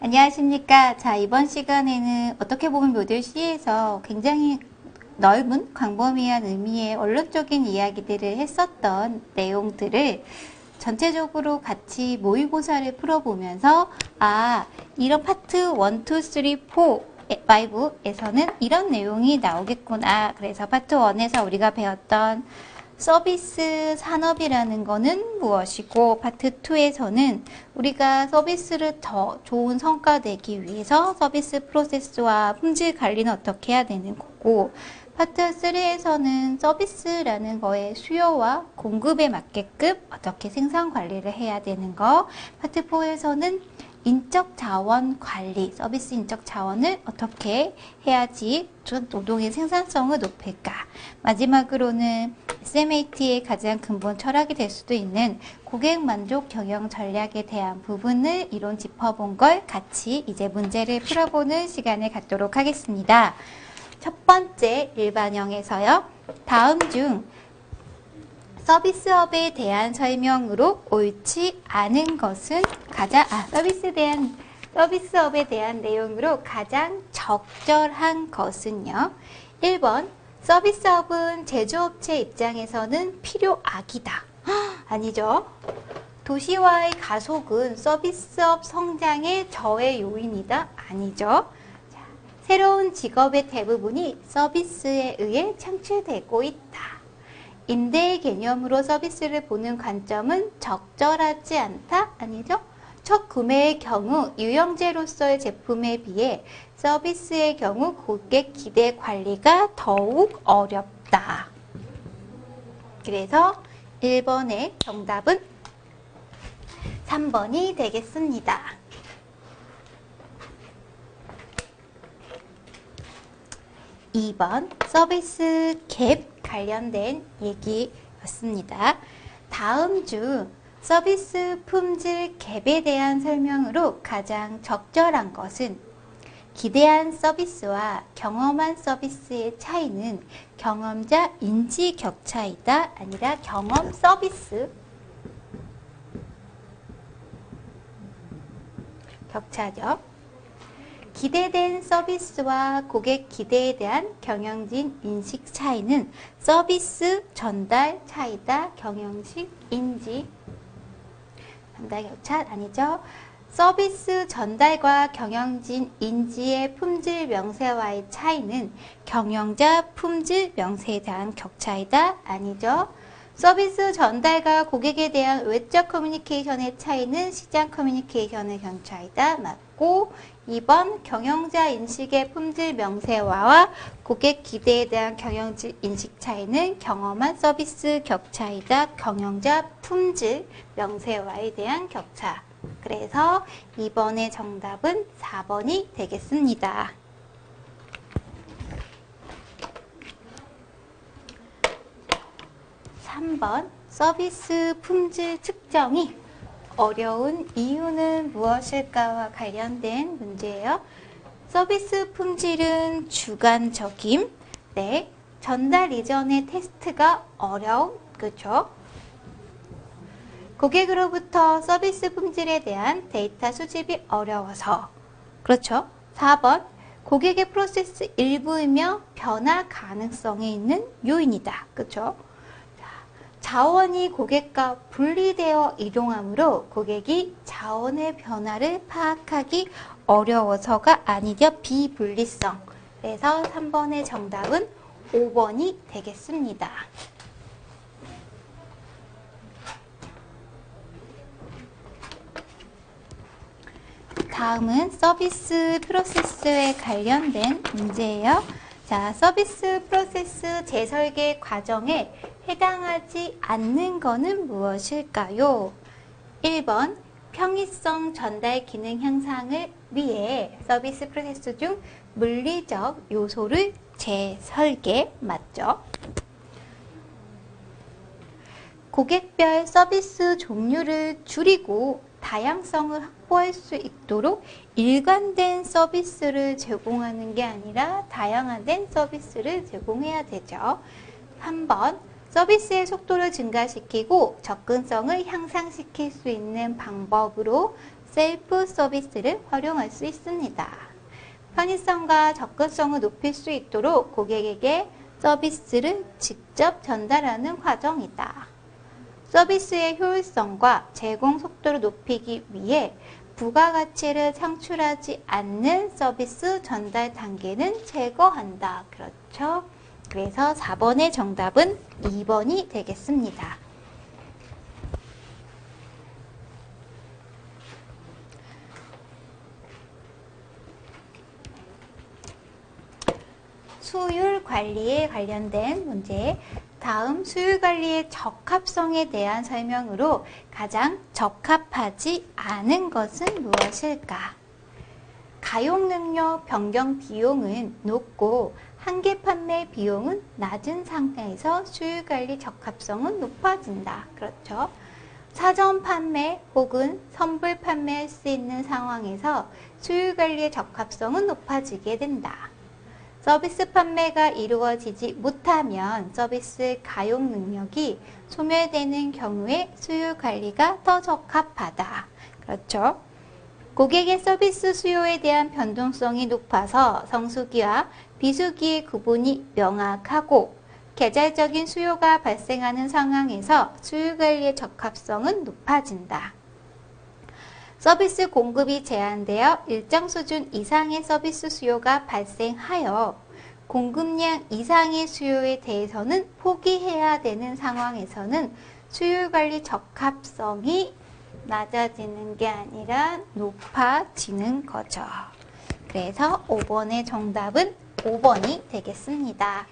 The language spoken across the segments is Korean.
안녕하십니까. 자, 이번 시간에는 어떻게 보면 모듈 C에서 굉장히 넓은 광범위한 의미의 원론적인 이야기들을 했었던 내용들을 전체적으로 같이 모의고사를 풀어보면서 이런 파트 1, 2, 3, 4, 5에서는 이런 내용이 나오겠구나. 그래서 파트 1에서 우리가 배웠던 서비스 산업이라는 거는 무엇이고, 파트 2에서는 우리가 서비스를 더 좋은 성과 내기 위해서 서비스 프로세스와 품질 관리는 어떻게 해야 되는 거고, 파트 3에서는 서비스라는 거의 수요와 공급에 맞게끔 어떻게 생산 관리를 해야 되는 거, 파트 4에서는 인적 자원 관리, 서비스 인적 자원을 어떻게 해야지 노동의 생산성을 높일까. 마지막으로는 SMAT의 가장 근본 철학이 될 수도 있는 고객 만족 경영 전략에 대한 부분을 이론 짚어본 걸 같이 이제 문제를 풀어보는 시간을 갖도록 하겠습니다. 첫 번째 일반형에서요. 다음 중 서비스업에 대한 설명으로 옳지 않은 것은 서비스업에 대한 내용으로 가장 적절한 것은요. 1번, 서비스업은 제조업체 입장에서는 필요악이다. 아니죠. 도시화의 가속은 서비스업 성장의 저해 요인이다. 아니죠. 자, 새로운 직업의 대부분이 서비스에 의해 창출되고 있다. 임대의 개념으로 서비스를 보는 관점은 적절하지 않다? 아니죠? 첫 구매의 경우 유형제로서의 제품에 비해 서비스의 경우 고객 기대 관리가 더욱 어렵다. 그래서 1번의 정답은 3번이 되겠습니다. 2번 서비스 갭 관련된 얘기였습니다. 다음 중 서비스 품질 갭에 대한 설명으로 가장 적절한 것은 기대한 서비스와 경험한 서비스의 차이는 경험자 인지 격차이다. 아니라 경험 서비스 격차죠. 기대된 서비스와 고객 기대에 대한 경영진 인식 차이는 서비스 전달 차이다. 경영식 인지 전달 격차 아니죠. 서비스 전달과 경영진 인지의 품질 명세와의 차이는 경영자 품질 명세에 대한 격차이다. 아니죠. 서비스 전달과 고객에 대한 외적 커뮤니케이션의 차이는 시장 커뮤니케이션의 격차이다. 맞고 2번 경영자 인식의 품질 명세화와 고객 기대에 대한 경영진 인식 차이는 경험한 서비스 격차이다. 경영자 품질 명세화에 대한 격차. 그래서 2번의 정답은 4번이 되겠습니다. 3번 서비스 품질 측정이 어려운 이유는 무엇일까와 관련된 문제예요. 서비스 품질은 주관적임. 네. 전달 이전의 테스트가 어려움. 그렇죠? 고객으로부터 서비스 품질에 대한 데이터 수집이 어려워서. 그렇죠? 4번 고객의 프로세스 일부이며 변화 가능성이 있는 요인이다. 그렇죠? 자원이 고객과 분리되어 이동하므로 고객이 자원의 변화를 파악하기 어려워서가 아니죠. 비분리성. 그래서 3번의 정답은 5번이 되겠습니다. 다음은 서비스 프로세스에 관련된 문제예요. 자, 서비스 프로세스 재설계 과정에 해당하지 않는 것은 무엇일까요? 1번 평이성 전달 기능 향상을 위해 서비스 프로세스 중 물리적 요소를 재설계. 맞죠? 고객별 서비스 종류를 줄이고 다양성을 확보할 수 있도록 일관된 서비스를 제공하는 게 아니라 다양화된 서비스를 제공해야 되죠. 3번 서비스의 속도를 증가시키고 접근성을 향상시킬 수 있는 방법으로 셀프 서비스를 활용할 수 있습니다. 편의성과 접근성을 높일 수 있도록 고객에게 서비스를 직접 전달하는 과정이다. 서비스의 효율성과 제공 속도를 높이기 위해 부가가치를 창출하지 않는 서비스 전달 단계는 제거한다. 그렇죠? 그래서 4번의 정답은 2번이 되겠습니다. 수율 관리에 관련된 문제. 다음 수율 관리의 적합성에 대한 설명으로 가장 적합하지 않은 것은 무엇일까? 가용 능력 변경 비용은 높고 한계 판매 비용은 낮은 상태에서 수율 관리 적합성은 높아진다. 그렇죠? 사전 판매 혹은 선불 판매할 수 있는 상황에서 수율 관리의 적합성은 높아지게 된다. 서비스 판매가 이루어지지 못하면 서비스 가용 능력이 소멸되는 경우에 수요 관리가 더 적합하다. 그렇죠? 고객의 서비스 수요에 대한 변동성이 높아서 성수기와 비수기의 구분이 명확하고 계절적인 수요가 발생하는 상황에서 수요 관리의 적합성은 높아진다. 서비스 공급이 제한되어 일정 수준 이상의 서비스 수요가 발생하여 공급량 이상의 수요에 대해서는 포기해야 되는 상황에서는 수요 관리 적합성이 낮아지는 게 아니라 높아지는 거죠. 그래서 5번의 정답은 5번이 되겠습니다.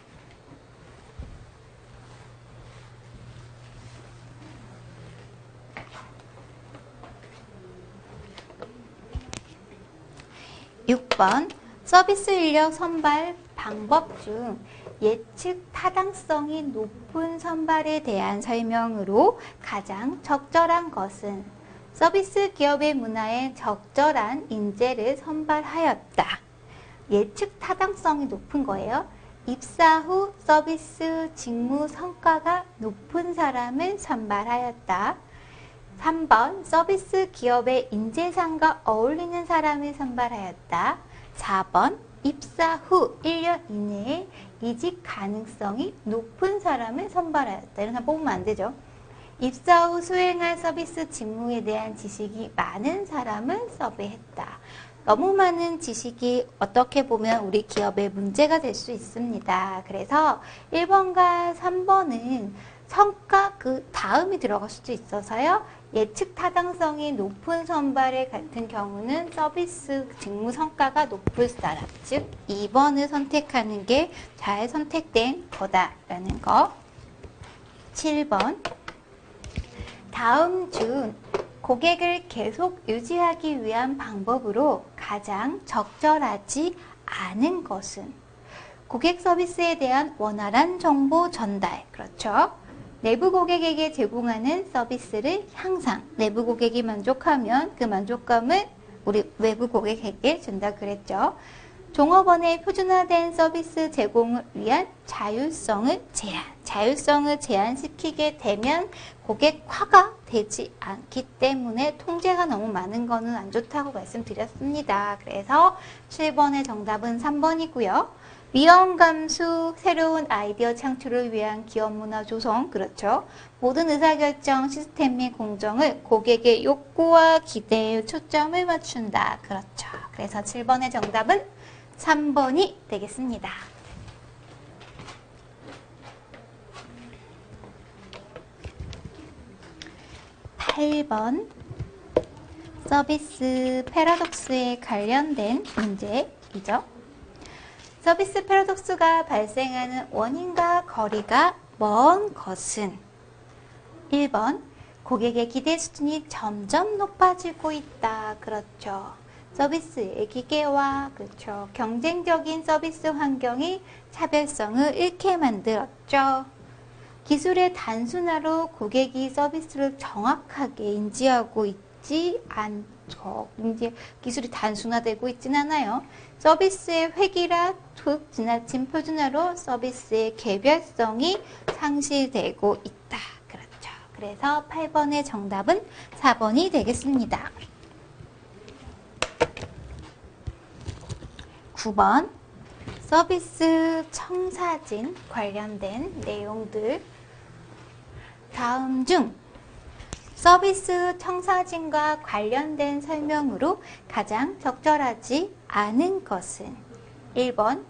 6번 서비스 인력 선발 방법 중 예측 타당성이 높은 선발에 대한 설명으로 가장 적절한 것은 서비스 기업의 문화에 적절한 인재를 선발하였다. 예측 타당성이 높은 거예요. 입사 후 서비스 직무 성과가 높은 사람을 선발하였다. 3번 서비스 기업의 인재상과 어울리는 사람을 선발하였다. 4번 입사 후 1년 이내에 이직 가능성이 높은 사람을 선발하였다. 이런 사람 뽑으면 안 되죠. 입사 후 수행할 서비스 직무에 대한 지식이 많은 사람을 섭외했다. 너무 많은 지식이 어떻게 보면 우리 기업에 문제가 될 수 있습니다. 그래서 1번과 3번은 성과 그 다음이 들어갈 수도 있어서요. 예측 타당성이 높은 선발의 같은 경우는 서비스 직무 성과가 높을 사람, 즉 2번을 선택하는 게 잘 선택된 거다라는 거. 7번 다음 중 고객을 계속 유지하기 위한 방법으로 가장 적절하지 않은 것은 고객 서비스에 대한 원활한 정보 전달. 그렇죠? 내부 고객에게 제공하는 서비스를 향상. 내부 고객이 만족하면 그 만족감을 우리 외부 고객에게 준다 그랬죠. 종업원의 표준화된 서비스 제공을 위한 자율성을 제한. 자율성을 제한시키게 되면 고객화가 되지 않기 때문에 통제가 너무 많은 거는 안 좋다고 말씀드렸습니다. 그래서 7번의 정답은 3번이고요. 위험 감수, 새로운 아이디어 창출을 위한 기업 문화 조성, 그렇죠. 모든 의사결정 시스템 및 공정을 고객의 욕구와 기대에 초점을 맞춘다. 그렇죠. 그래서 7번의 정답은 3번이 되겠습니다. 8번 서비스 패러독스에 관련된 문제이죠. 서비스 패러독스가 발생하는 원인과 거리가 먼 것은 1번 고객의 기대 수준이 점점 높아지고 있다. 그렇죠. 서비스의 기계화, 그렇죠. 경쟁적인 서비스 환경이 차별성을 잃게 만들었죠. 기술의 단순화로 고객이 서비스를 정확하게 인지하고 있지 않죠. 이제 기술이 단순화되고 있진 않아요. 서비스의 획일화, 툭 지나친 표준화로 서비스의 개별성이 상실되고 있다. 그렇죠. 그래서 8번의 정답은 4번이 되겠습니다. 9번 서비스 청사진 관련된 내용들. 다음 중 서비스 청사진과 관련된 설명으로 가장 적절하지 않은 것은 1번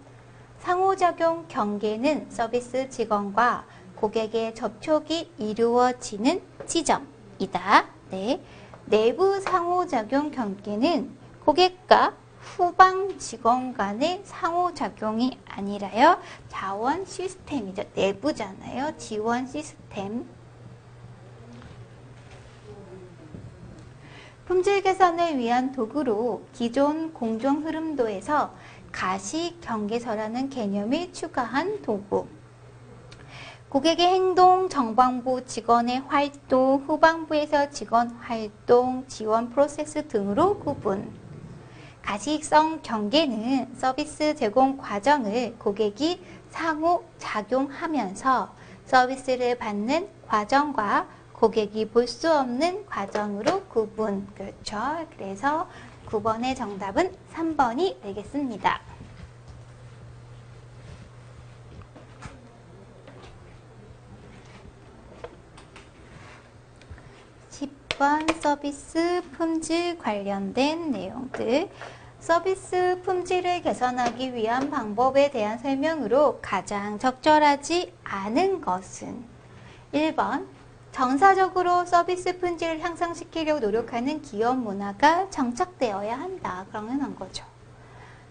상호작용 경계는 서비스 직원과 고객의 접촉이 이루어지는 지점이다. 네. 내부 상호작용 경계는 고객과 후방 직원 간의 상호작용이 아니라요. 자원 시스템이죠. 내부잖아요. 지원 시스템. 품질 개선을 위한 도구로 기존 공정 흐름도에서 가시 경계서라는 개념을 추가한 도구. 고객의 행동, 정방부 직원의 활동, 후방부에서 직원 활동, 지원 프로세스 등으로 구분. 가시성 경계는 서비스 제공 과정을 고객이 상호작용하면서 서비스를 받는 과정과 고객이 볼 수 없는 과정으로 구분. 그렇죠. 그래서 9번의 정답은 3번이 되겠습니다. 10번 서비스 품질 관련된 내용들. 서비스 품질을 개선하기 위한 방법에 대한 설명으로 가장 적절하지 않은 것은 1번 정사적으로 서비스 품질을 향상시키려고 노력하는 기업 문화가 정착되어야 한다. 그러는 거죠.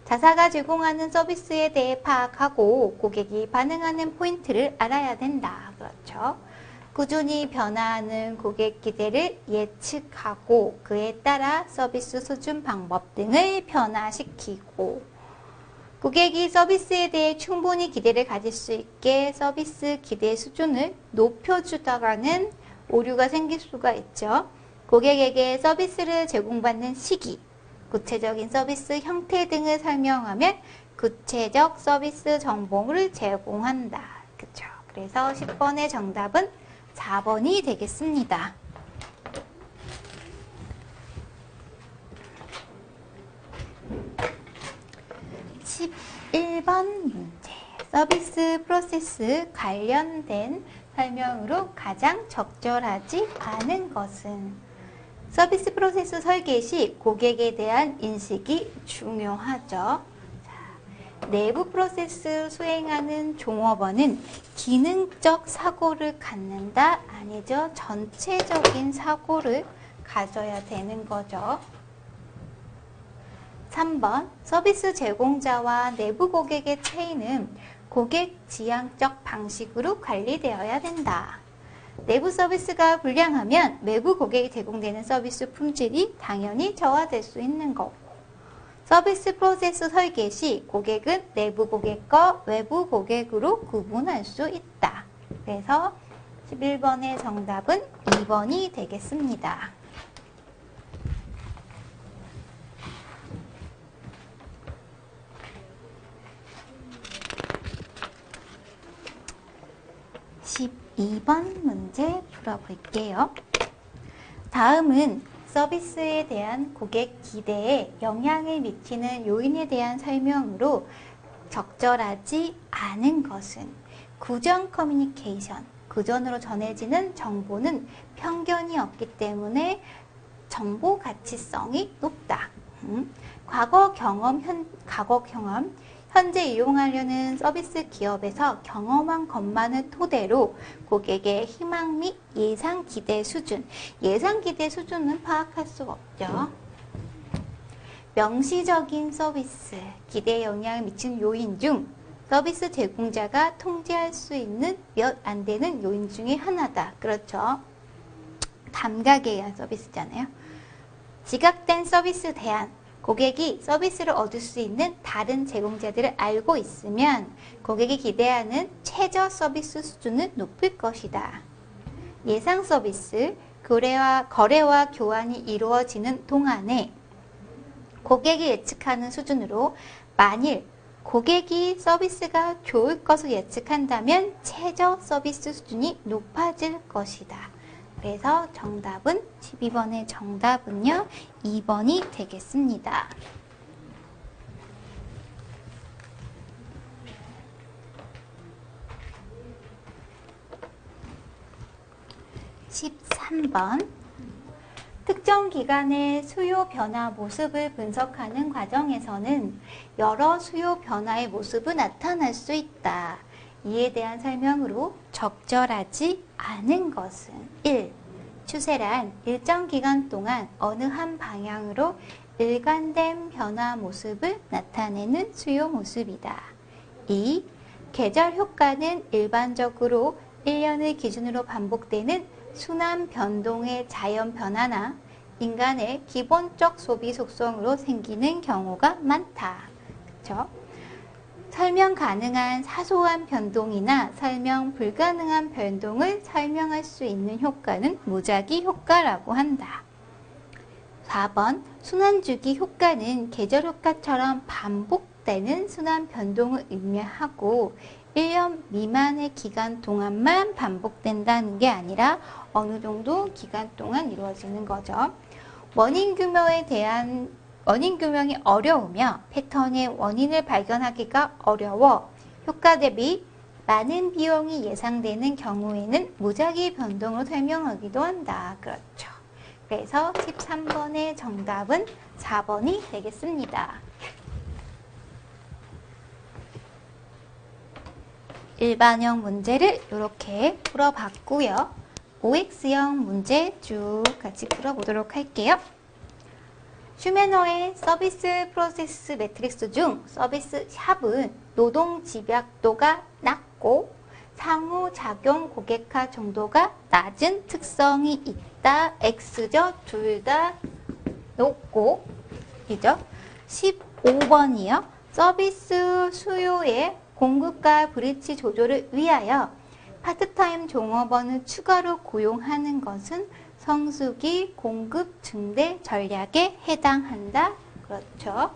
자사가 제공하는 서비스에 대해 파악하고 고객이 반응하는 포인트를 알아야 된다. 그렇죠. 꾸준히 변화하는 고객 기대를 예측하고 그에 따라 서비스 수준 방법 등을 변화시키고 고객이 서비스에 대해 충분히 기대를 가질 수 있게 서비스 기대 수준을 높여주다가는 오류가 생길 수가 있죠. 고객에게 서비스를 제공받는 시기, 구체적인 서비스 형태 등을 설명하면 구체적 서비스 정보를 제공한다. 그렇죠. 그래서 10번의 정답은 4번이 되겠습니다. 11번 문제. 서비스 프로세스 관련된 설명으로 가장 적절하지 않은 것은 서비스 프로세스 설계 시 고객에 대한 인식이 중요하죠. 내부 프로세스 수행하는 종업원은 기능적 사고를 갖는다? 아니죠. 전체적인 사고를 가져야 되는 거죠. 3번 서비스 제공자와 내부 고객의 차이는 고객 지향적 방식으로 관리되어야 된다. 내부 서비스가 불량하면 외부 고객이 제공되는 서비스 품질이 당연히 저하될 수 있는 거고 서비스 프로세스 설계 시 고객은 내부 고객과 외부 고객으로 구분할 수 있다. 그래서 11번의 정답은 2번이 되겠습니다. 12번 문제 풀어볼게요. 다음은 서비스에 대한 고객 기대에 영향을 미치는 요인에 대한 설명으로 적절하지 않은 것은 구전 커뮤니케이션, 구전으로 전해지는 정보는 편견이 없기 때문에 정보 가치성이 높다. 과거 경험, 현재 이용하려는 서비스 기업에서 경험한 것만을 토대로 고객의 희망 및 예상 기대 수준, 예상 기대 수준은 파악할 수가 없죠. 명시적인 서비스, 기대에 영향을 미치는 요인 중 서비스 제공자가 통제할 수 있는 몇 안 되는 요인 중에 하나다. 그렇죠. 감각에 의한 서비스잖아요. 지각된 서비스 대안, 고객이 서비스를 얻을 수 있는 다른 제공자들을 알고 있으면 고객이 기대하는 최저 서비스 수준은 높을 것이다. 예상 서비스, 거래와 교환이 이루어지는 동안에 고객이 예측하는 수준으로 만일 고객이 서비스가 좋을 것을 예측한다면 최저 서비스 수준이 높아질 것이다. 그래서 정답은 12번의 정답은요. 2번이 되겠습니다. 13번 특정 기간의 수요 변화 모습을 분석하는 과정에서는 여러 수요 변화의 모습이 나타날 수 있다. 이에 대한 설명으로 적절하지 않은 것은 1. 추세란 일정 기간 동안 어느 한 방향으로 일관된 변화 모습을 나타내는 수요 모습이다. 2. 계절 효과는 일반적으로 1년을 기준으로 반복되는 순환 변동의 자연 변화나 인간의 기본적 소비 속성으로 생기는 경우가 많다. 그렇죠? 설명 가능한 사소한 변동이나 설명 불가능한 변동을 설명할 수 있는 효과는 무작위 효과라고 한다. 4번 순환주기 효과는 계절 효과처럼 반복되는 순환 변동을 의미하고 1년 미만의 기간 동안만 반복된다는 게 아니라 어느 정도 기간 동안 이루어지는 거죠. 원인 규명이 어려우며 패턴의 원인을 발견하기가 어려워 효과 대비 많은 비용이 예상되는 경우에는 무작위 변동으로 설명하기도 한다. 그렇죠. 그래서 13번의 정답은 4번이 되겠습니다. 일반형 문제를 이렇게 풀어봤고요. OX형 문제 쭉 같이 풀어보도록 할게요. 슈메너의 서비스 프로세스 매트릭스 중 서비스 샵은 노동 집약도가 낮고 상호작용 고객화 정도가 낮은 특성이 있다. X죠. 둘 다 높고 이죠. 15번이요. 서비스 수요의 공급과 브리치 조절을 위하여 파트타임 종업원을 추가로 고용하는 것은 성수기 공급 증대 전략에 해당한다. 그렇죠.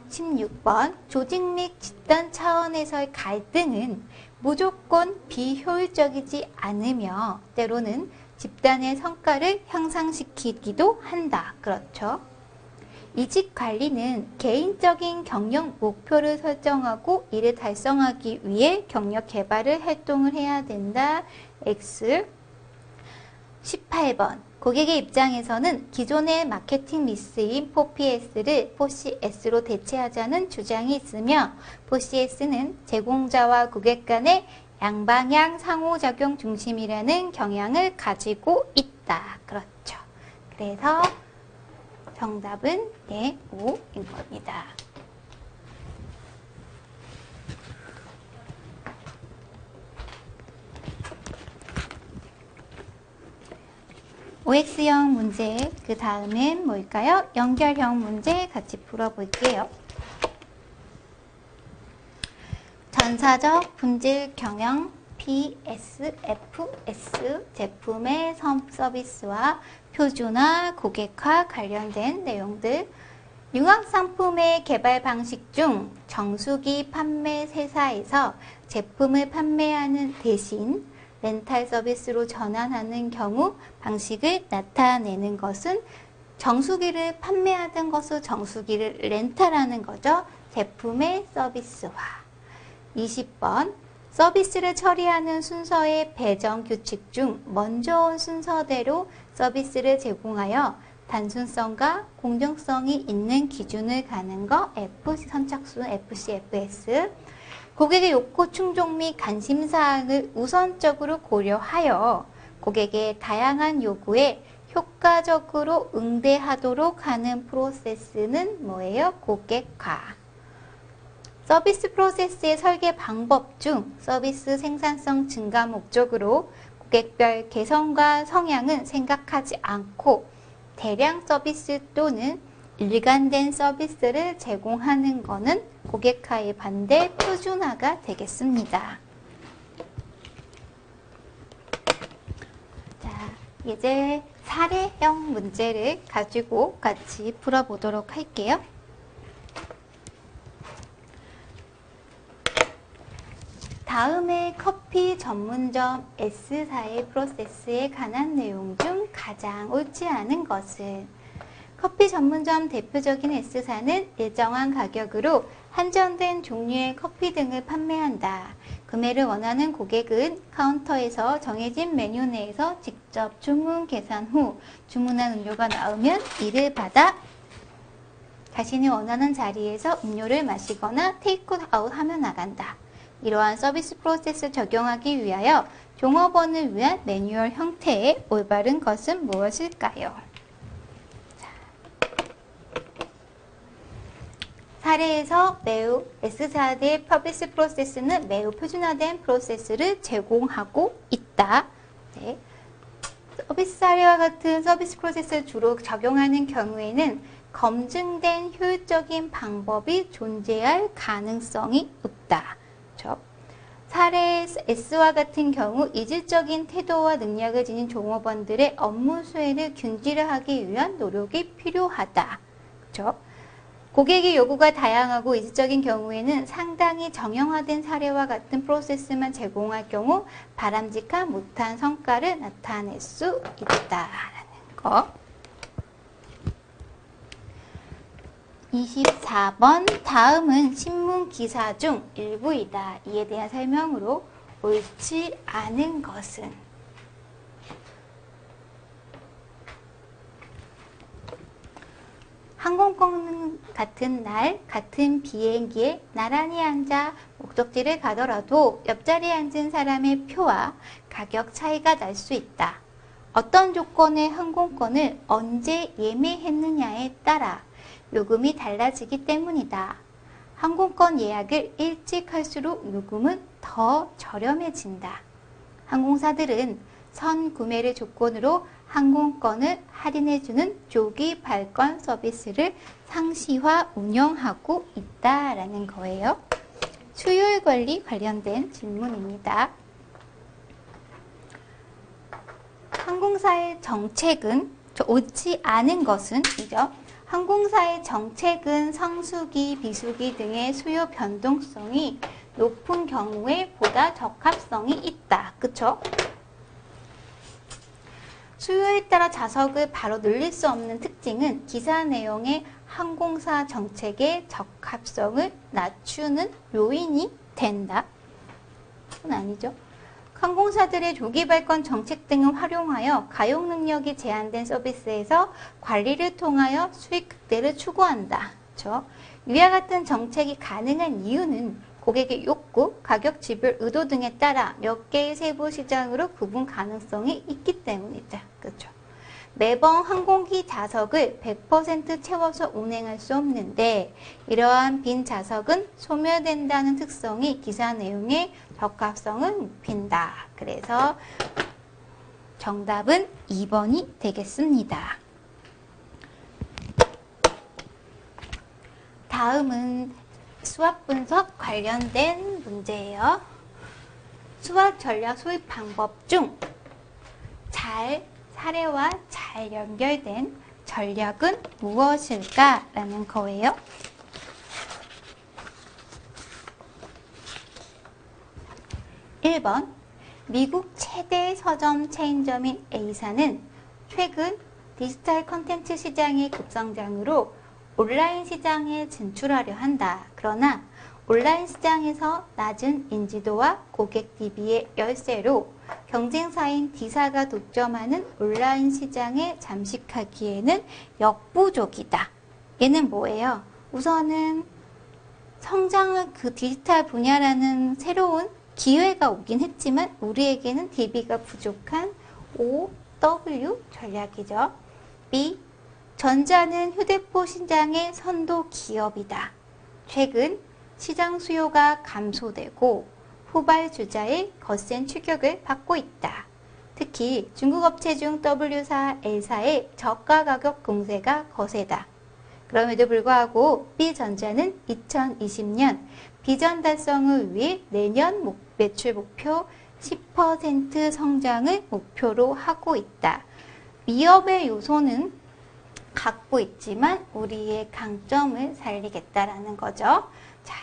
16번 조직 및 집단 차원에서의 갈등은 무조건 비효율적이지 않으며 때로는 집단의 성과를 향상시키기도 한다. 그렇죠. 이직 관리는 개인적인 경영 목표를 설정하고 이를 달성하기 위해 경력 개발을 활동을 해야 된다. X. 18번 고객의 입장에서는 기존의 마케팅 미스인 4PS를 4CS로 대체하자는 주장이 있으며 4CS는 제공자와 고객 간의 양방향 상호작용 중심이라는 경향을 가지고 있다. 그렇죠. 그래서 정답은 네, 5인 겁니다. OX형 문제, 그 다음엔 뭘까요? 연결형 문제 같이 풀어볼게요. 전사적 분질 경영 PSFS 제품의 서비스와 표준화, 고객화 관련된 내용들. 융합상품의 개발 방식 중 정수기 판매회사에서 제품을 판매하는 대신 렌탈 서비스로 전환하는 경우 방식을 나타내는 것은 정수기를 판매하던 것을 정수기를 렌탈하는 거죠. 제품의 서비스화. 20번 서비스를 처리하는 순서의 배정 규칙 중 먼저 온 순서대로 서비스를 제공하여 단순성과 공정성이 있는 기준을 가는 거 FC 선착순 FCFS. 고객의 욕구 충족 및 관심사항을 우선적으로 고려하여 고객의 다양한 요구에 효과적으로 응대하도록 하는 프로세스는 뭐예요? 고객화. 서비스 프로세스의 설계 방법 중 서비스 생산성 증가 목적으로 고객별 개성과 성향은 생각하지 않고 대량 서비스 또는 일관된 서비스를 제공하는 것은 고객화의 반대 표준화가 되겠습니다. 자, 이제 사례형 문제를 가지고 같이 풀어보도록 할게요. 다음의 커피 전문점 S사의 프로세스에 관한 내용 중 가장 옳지 않은 것은? 커피 전문점 대표적인 S사는 일정한 가격으로 한정된 종류의 커피 등을 판매한다. 구매를 원하는 고객은 카운터에서 정해진 메뉴 내에서 직접 주문 계산 후 주문한 음료가 나오면 이를 받아 자신이 원하는 자리에서 음료를 마시거나 테이크아웃 하며 나간다. 이러한 서비스 프로세스를 적용하기 위하여 종업원을 위한 매뉴얼 형태의 올바른 것은 무엇일까요? 사례에서 매우 S사의 서비스 프로세스는 매우 표준화된 프로세스를 제공하고 있다. 네. 서비스 사례와 같은 서비스 프로세스를 주로 적용하는 경우에는 검증된 효율적인 방법이 존재할 가능성이 없다. 그렇죠? 사례 S와 같은 경우 이질적인 태도와 능력을 지닌 종업원들의 업무 수행을 균질화하기 위한 노력이 필요하다. 그렇죠? 고객의 요구가 다양하고 이질적인 경우에는 상당히 정형화된 사례와 같은 프로세스만 제공할 경우 바람직한 못한 성과를 나타낼 수 있다라는 거. 24번 다음은 신문 기사 중 일부이다. 이에 대한 설명으로 옳지 않은 것은? 항공권 같은 날 같은 비행기에 나란히 앉아 목적지를 가더라도 옆자리에 앉은 사람의 표와 가격 차이가 날 수 있다. 어떤 조건의 항공권을 언제 예매했느냐에 따라 요금이 달라지기 때문이다. 항공권 예약을 일찍 할수록 요금은 더 저렴해진다. 항공사들은 선구매를 조건으로 항공권을 할인해주는 조기 발권 서비스를 상시화 운영하고 있다라는 거예요. 수요일 관리 관련된 질문입니다. 항공사의 정책은 옳지 않은 것은 이죠. 항공사의 정책은 성수기, 비수기 등의 수요 변동성이 높은 경우에 보다 적합성이 있다. 그쵸? 수요에 따라 좌석을 바로 늘릴 수 없는 특징은 기사 내용의 항공사 정책의 적합성을 낮추는 요인이 된다. 그건 아니죠. 항공사들의 조기 발권 정책 등을 활용하여 가용 능력이 제한된 서비스에서 관리를 통하여 수익 극대를 추구한다. 그렇죠? 위와 같은 정책이 가능한 이유는 고객의 욕구, 가격 지불 의도 등에 따라 몇 개의 세부 시장으로 구분 가능성이 있기 때문이다. 그렇죠? 매번 항공기 좌석을 100% 채워서 운행할 수 없는데 이러한 빈 좌석은 소멸된다는 특성이 기사 내용의 적합성을 높인다. 그래서 정답은 2번이 되겠습니다. 다음은 수학 분석 관련된 문제예요. 수학 전략 소입 방법 중 사례와 잘 연결된 전략은 무엇일까? 라는 거예요. (1번) 미국 최대 서점 체인점인 A사는 최근 디지털 콘텐츠 시장의 급성장으로 온라인 시장에 진출하려 한다. 그러나 온라인 시장에서 낮은 인지도와 고객 DB의 열세로 경쟁사인 D사가 독점하는 온라인 시장에 잠식하기에는 역부족이다. 얘는 뭐예요? 우선은 성장을 그 디지털 분야라는 새로운 기회가 오긴 했지만 우리에게는 DB가 부족한 OW 전략이죠. B. 전자는 휴대폰 시장의 선도 기업이다. 최근 시장 수요가 감소되고 후발주자의 거센 추격을 받고 있다. 특히 중국 업체 중 W사, L사의 저가 가격 공세가 거세다. 그럼에도 불구하고 B전자는 2020년 비전 달성을 위해 내년 매출 목표 10% 성장을 목표로 하고 있다. 위협의 요소는 갖고 있지만 우리의 강점을 살리겠다라는 거죠. 자,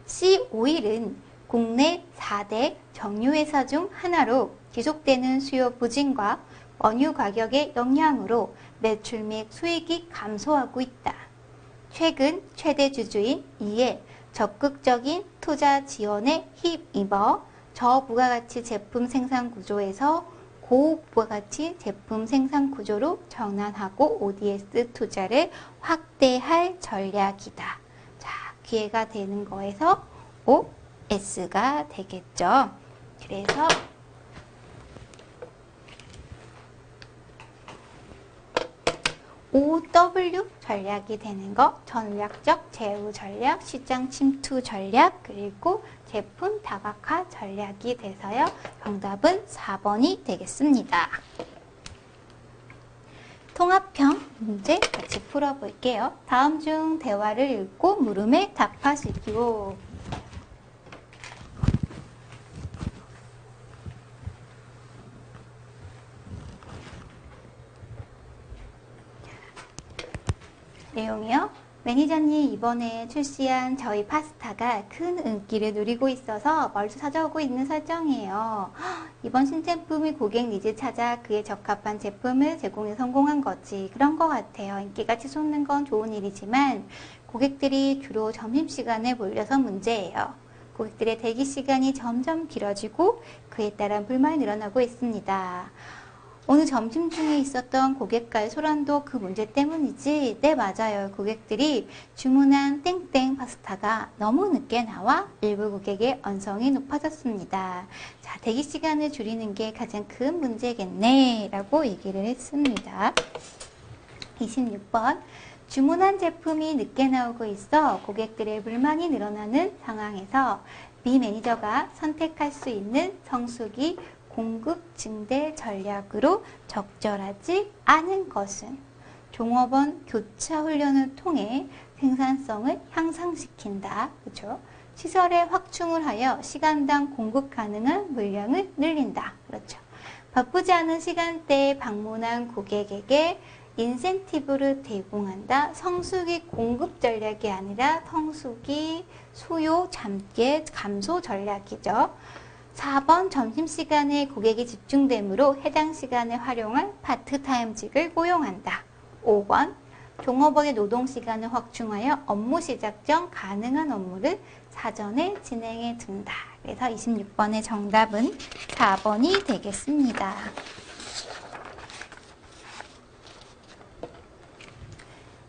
C5일은 국내 4대 정유회사 중 하나로 지속되는 수요 부진과 원유 가격의 영향으로 매출 및 수익이 감소하고 있다. 최근 최대 주주인 이에 적극적인 투자 지원에 힘입어 저부가가치 제품 생산 구조에서 고부가가치 제품 생산 구조로 전환하고 ODS 투자를 확대할 전략이다. 자, 기회가 되는 거에서 OS가 되겠죠. 그래서 OW 전략이 되는 거, 전략적 제휴 전략, 시장 침투 전략, 그리고 제품 다각화 전략이 돼서요. 정답은 4번이 되겠습니다. 통합형 문제 같이 풀어볼게요. 다음 중 대화를 읽고 물음에 답하시기요. 내용이요. 매니저님, 이번에 출시한 저희 파스타가 큰 인기를 누리고 있어서 멀리 찾아오고 있는 설정이에요. 이번 신제품이 고객 니즈 찾아 그에 적합한 제품을 제공해 성공한 거지. 그런 것 같아요. 인기가 치솟는 건 좋은 일이지만 고객들이 주로 점심시간에 몰려서 문제예요. 고객들의 대기 시간이 점점 길어지고 그에 따른 불만이 늘어나고 있습니다. 오늘 점심중에 있었던 고객과의 소란도 그 문제 때문이지? 네, 맞아요. 고객들이 주문한 땡땡 파스타가 너무 늦게 나와 일부 고객의 언성이 높아졌습니다. 자, 대기 시간을 줄이는 게 가장 큰 문제겠네 라고 얘기를 했습니다. 26번 주문한 제품이 늦게 나오고 있어 고객들의 불만이 늘어나는 상황에서 B 매니저가 선택할 수 있는 성수기 공급 증대 전략으로 적절하지 않은 것은 종업원 교차 훈련을 통해 생산성을 향상시킨다. 그렇죠? 시설의 확충을 하여 시간당 공급 가능한 물량을 늘린다. 그렇죠? 바쁘지 않은 시간대에 방문한 고객에게 인센티브를 제공한다. 성수기 공급 전략이 아니라 성수기 수요 잠재 감소 전략이죠. 4번 점심시간에 고객이 집중되므로 해당 시간에 활용할 파트타임직을 고용한다. 5번 종업원의 노동시간을 확충하여 업무 시작 전 가능한 업무를 사전에 진행해 둔다. 그래서 26번의 정답은 4번이 되겠습니다.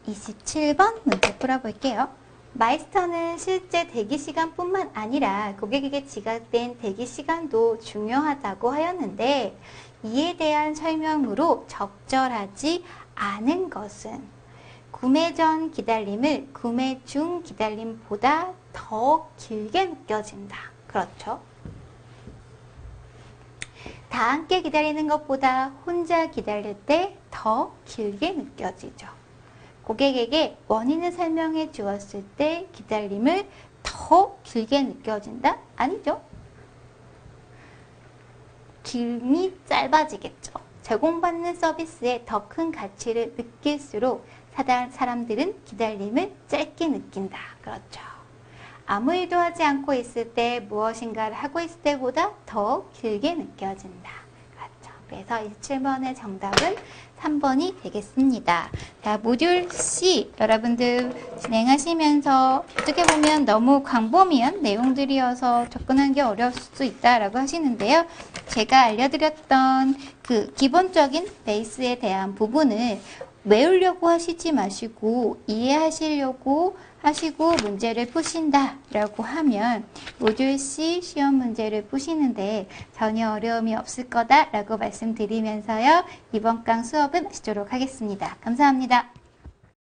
27번 문제 풀어볼게요. 마이스터는 실제 대기시간뿐만 아니라 고객에게 지각된 대기시간도 중요하다고 하였는데 이에 대한 설명으로 적절하지 않은 것은 구매 전 기다림을 구매 중 기다림보다 더 길게 느껴진다. 그렇죠? 다 함께 기다리는 것보다 혼자 기다릴 때 더 길게 느껴지죠. 고객에게 원인을 설명해 주었을 때 기다림을 더 길게 느껴진다? 아니죠. 길이 짧아지겠죠. 제공받는 서비스에 더 큰 가치를 느낄수록 사람들은 기다림을 짧게 느낀다. 그렇죠. 아무 일도 하지 않고 있을 때 무엇인가를 하고 있을 때보다 더 길게 느껴진다. 그렇죠. 그래서 27번의 정답은 3번이 되겠습니다. 자, 모듈 C 여러분들 진행하시면서 어떻게 보면 너무 광범위한 내용들이어서 접근하기 어려울 수 있다라고 하시는데요. 제가 알려드렸던 그 기본적인 베이스에 대한 부분을 외우려고 하시지 마시고 이해하시려고 하시고 문제를 푸신다라고 하면 모듈 C 시험 문제를 푸시는데 전혀 어려움이 없을 거다라고 말씀드리면서요. 이번 강 수업을 마치도록 하겠습니다. 감사합니다.